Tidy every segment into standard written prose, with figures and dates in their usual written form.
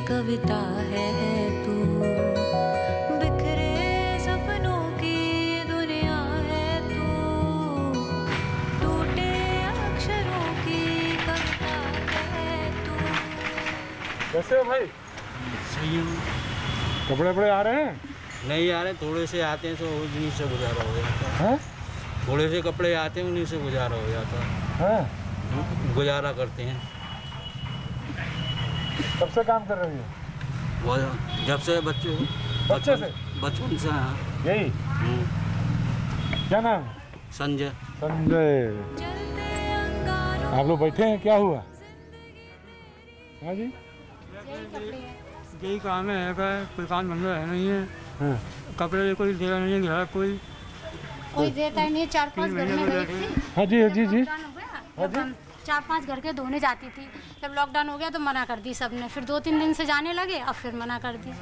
कविता है तू, बिखरे सपनों की दुनिया है तू, टूटे अक्षरों की कविता है तू। कैसे हो भाई? सही हूँ। कपड़े वपड़े आ रहे हैं? नहीं आ रहे, थोड़े से आते हैं तो उन्हीं से गुजारा हो जाता है। हाँ? थोड़े से कपड़े आते हैं, उन्हीं से गुजारा हो जाता है। हाँ? गुजारा करते हैं। कब से काम कर रही है? वो जब से बच्चे से? बचपन से। हाँ। यही? क्या नाम है? संजय। संजय। आप लोग बैठे हैं, क्या हुआ? हाँ जी? यही काम है, कोई काम धंधा है नहीं है। हाँ। कपड़े कोई दे रहा नहीं है, घर कोई देता ही नहीं। 4-5 घर में गई थी। हाँ जी, हाँ जी, जी। हाँ जी। 4-5 घर के धोने जाती थी, जब लॉकडाउन हो गया तो मना कर दी सबने। फिर 2-3 दिन से जाने लगे, अब फिर मना कर दी।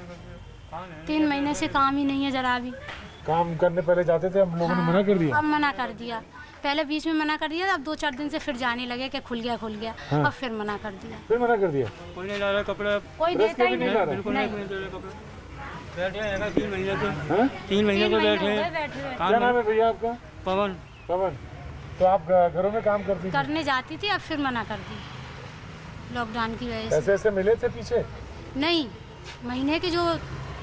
3 महीने से काम ही नहीं है जरा भी। काम करने पहले जाते थे, हम लोगों ने मना कर दिया। अब मना कर दिया, पहले बीच में मना कर दिया, अब 2-4 दिन से फिर जाने लगे कि खुल गया। हाँ। अब फिर मना कर दिया। फिर मना कर दिया। कोई नहीं ला रहा कपड़े, कोई देता ही नहीं। बिल्कुल नहीं दे रहे कपड़े। बैठे हैं 3 महीने से। हाँ? 3 महीने से बैठे हैं। क्या नाम है भैया आपका? पवन। पवन। तो आप घरों में काम करती थी? करने जाती थी, अब फिर मना कर दी लॉकडाउन की वजह से। ऐसे मिले थे पीछे? नहीं, महीने के जो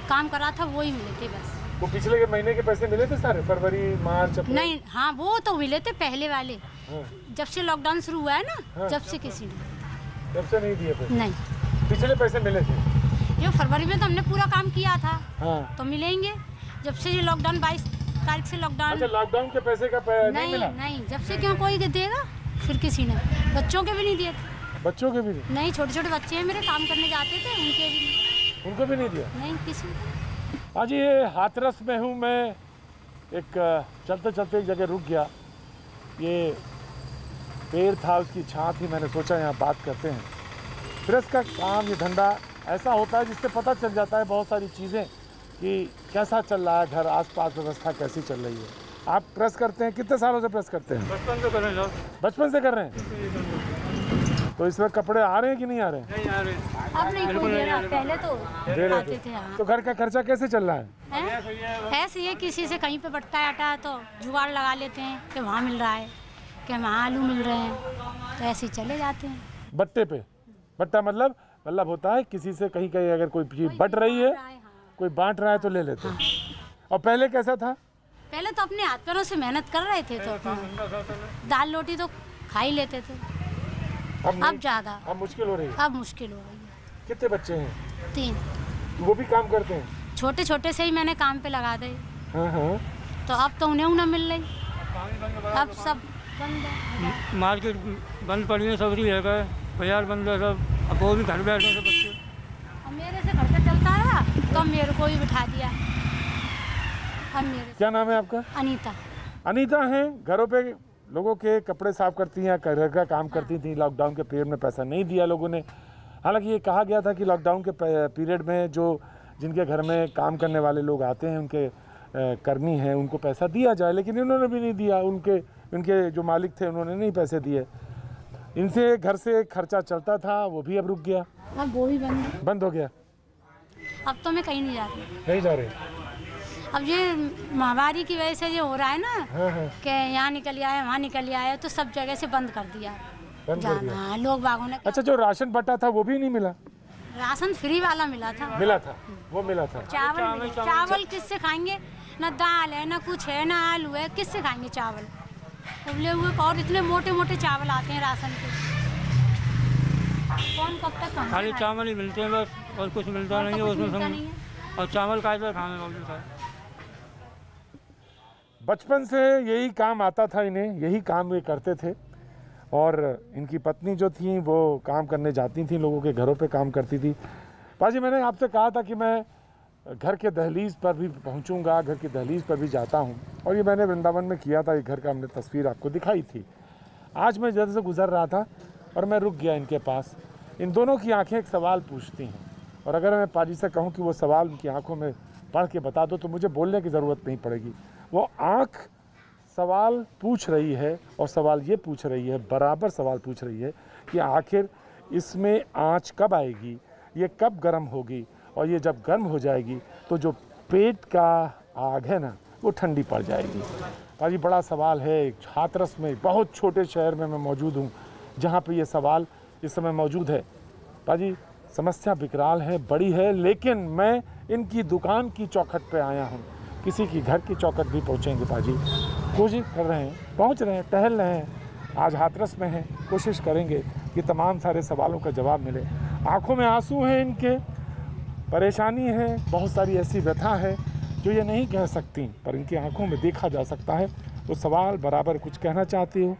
काम करा था वो ही मिले थे बस। वो पिछले के महीने के पैसे मिले थे सारे, फरवरी मार्च अप्रैल? नहीं, हाँ वो तो मिले थे पहले वाले। हाँ। जब से लॉकडाउन शुरू हुआ है ना, हाँ। जब से किसी ने। जब से नहीं दिए पैसे? नहीं, पिछले पैसे मिले थे? ये फरवरी में तो हमने पूरा काम किया था। हाँ। तो मिलेंगे। जब से ये लॉकडाउन 22 तारीख से लॉकडाउन। अच्छा, लॉकडाउन के पैसे का नहीं मिला? नहीं, जब से क्यों कोई देगा? फिर किसी ने, बच्चों के भी नहीं दिए थे। बच्चों के भी नहीं, छोटे-छोटे बच्चे हैं मेरे, काम करने जाते थे, उनके भी नहीं। उनको भी नहीं दिया? नहीं, किसी ने। आज ये हाथरस में हूँ मैं। एक चलते चलते एक जगह रुक गया। ये पेड़ था, उसकी छाँ थी, मैंने सोचा यहाँ बात करते हैं। प्रेस का काम, ये धंधा ऐसा होता है जिससे पता चल जाता है बहुत सारी चीज़ें कि कैसा चल रहा है घर, आसपास व्यवस्था कैसी चल रही है। आप प्रेस करते हैं, कितने सालों से प्रेस करते हैं? बचपन से कर रहे हैं। बचपन से कर रहे हैं? तो इसमें कपड़े आ रहे हैं कि नहीं आ रहे हैं? नहीं आ रहे। अब नहीं कोई दे रहा, पहले तो दे रहे आते थे। हाँ। तो घर का खर्चा कैसे चल रहा है? ऐसे ही किसी से कहीं पे बटता है आटा तो जुगाड़ लगा लेते हैं कि वहाँ मिल रहा है, कि वहाँ आलू मिल रहे हैं, तो ऐसे ही चले जाते हैं। बट्टे पे? बट्टा मतलब होता है किसी से कहीं कहीं अगर कोई चीज़ बट रही है, कोई बांट रहा है तो ले लेते हैं। और पहले कैसा था? पहले तो अपने हाथ पैरों से मेहनत कर रहे थे, तो अपना दाल रोटी तो खा ही लेते थे। अब ज़्यादा, अब मुश्किल हो रही है। अब मुश्किल हो रही है। कितने बच्चे हैं? 3। वो भी काम करते हैं? छोटे छोटे से ही मैंने काम पे लगा दे। हाँ हाँ। तो अब तो उन्हें ना मिल रही, अब सब बंद है। मार्केट बंद पड़ी है, सब रह गए, बाजार बंद है सब। अब वो भी घर बैठे हैं बच्चे। अब मेरे से खर्चा चलता रहा तो मेरे को ही बिठा दिया। अब मेरे। क्या नाम है आपका? अनीता। अनीता हैं, घरों पे लोगों के कपड़े साफ करती हैं, घर का काम करती थी। लॉकडाउन के पीरियड में पैसा नहीं दिया लोगों ने। हालांकि ये कहा गया था कि लॉकडाउन के पीरियड में जो जिनके घर में काम करने वाले लोग आते हैं, उनके कर्मी हैं, उनको पैसा दिया जाए, लेकिन इन्होंने भी नहीं दिया। उनके जो मालिक थे उन्होंने नहीं पैसे दिए। इनसे घर से खर्चा चलता था, वो भी अब रुक गया। अब वो भी बंद हो गया। अब तो मैं कहीं नहीं जा रही। नहीं जा रहे? अब ये महामारी की वजह से ये हो रहा है ना। हाँ। कि यहाँ निकल आए, वहाँ निकल आए, तो सब जगह से बंद कर दिया जाना। लोग बागों ने। अच्छा, जो राशन बटा था वो भी नहीं मिला? राशन फ्री वाला मिला था। वो मिला था। चावल किससे खाएंगे? ना दाल है, ना कुछ है, ना आलू है, किससे खाएंगे चावल? उबले हुए और इतने मोटे मोटे चावल आते हैं राशन के, कौन कब तक खाएगा? खाली चावल ही मिलते हैं बस, और कुछ मिलता नहीं है उसमें। और चावल का खाने। बचपन से यही काम आता था इन्हें, यही काम ये करते थे। और इनकी पत्नी जो थी वो काम करने जाती थी, लोगों के घरों पे काम करती थी। पाजी, मैंने आपसे कहा था कि मैं घर के दहलीज पर भी पहुंचूंगा, घर की दहलीज पर भी जाता हूं, और ये मैंने वृंदावन में किया था। ये घर का हमने तस्वीर आपको दिखाई थी। आज मैं जल्द से गुजर रहा था और मैं रुक गया इनके पास। इन दोनों की आंखें एक सवाल पूछती हैं, और अगर मैं पाजी से कहूँ कि वो सवाल उनकी आंखों में पढ़ के बता दो तो मुझे बोलने की ज़रूरत नहीं पड़ेगी। वो आँख सवाल पूछ रही है, और सवाल ये पूछ रही है, बराबर सवाल पूछ रही है कि आखिर इसमें आँच कब आएगी, ये कब गर्म होगी, और ये जब गर्म हो जाएगी तो जो पेट का आग है ना वो ठंडी पड़ जाएगी। पाजी बड़ा सवाल है। हाथरस में बहुत छोटे शहर में मैं मौजूद हूँ जहाँ पे ये सवाल इस समय मौजूद है। पाजी समस्या विकराल है, बड़ी है, लेकिन मैं इनकी दुकान की चौखट पे आया हूँ। किसी की घर की चौखट भी पहुँचेंगे पाजी, कोशिश कर रहे हैं, पहुँच रहे हैं, टहल रहे हैं। आज हाथरस में हैं, कोशिश करेंगे कि तमाम सारे सवालों का जवाब मिले। आँखों में आंसू हैं, इनके परेशानी है, बहुत सारी ऐसी व्यथा है जो ये नहीं कह सकती, पर इनकी आंखों में देखा जा सकता है। वो सवाल बराबर कुछ कहना चाहती हो?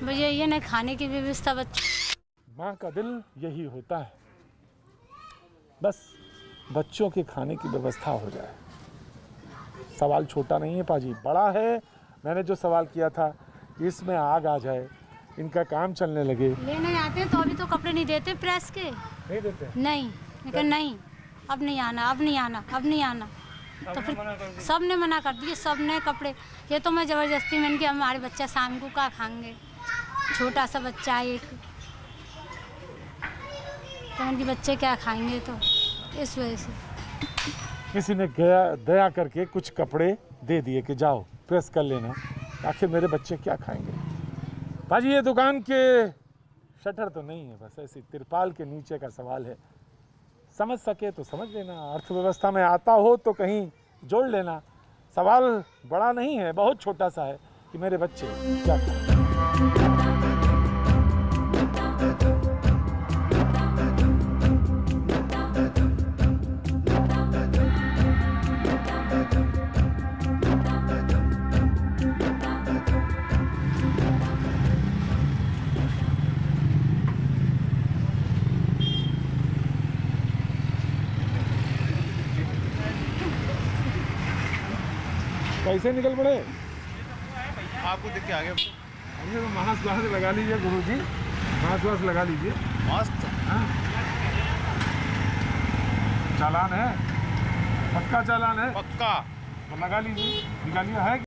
भैया ये नहीं खाने की व्यवस्था माँ का दिल यही होता है, बस बच्चों के खाने की व्यवस्था हो जाए। सवाल छोटा नहीं है पाजी, बड़ा है। मैंने जो सवाल किया था कि इसमें आग आ जाए, इनका काम चलने लगे। लेने आते तो अभी तो कपड़े नहीं देते प्रेस के, नहीं देते? नहीं, लेकिन नहीं, अब नहीं आना, अब नहीं आना, अब नहीं आना। तो फिर सब ने मना कर दिए, सब ने कपड़े। ये तो मैं ज़बरदस्ती में कि हमारे बच्चा शाम को क्या खाएंगे, छोटा सा बच्चा है एक, तो उनके बच्चे क्या खाएंगे, तो इस वजह से किसी ने दया करके कुछ कपड़े दे दिए कि जाओ प्रेस कर लेना, आखिर मेरे बच्चे क्या खाएंगे। भाजी ये दुकान के शटर तो नहीं है, बस ऐसी तिरपाल के नीचे का सवाल है। समझ सके तो समझ लेना, अर्थव्यवस्था में आता हो तो कहीं जोड़ लेना। सवाल बड़ा नहीं है, बहुत छोटा सा है कि मेरे बच्चे क्या खाएंगे। कैसे निकल पड़े? आपको देख के आगे हमने तो मास्क वहाँ से लगा लीजिए गुरुजी, मास्क लगा लीजिए। मास्क चालान है, पक्का चालान है, पक्का तो लगा लीजिए। निकालिए है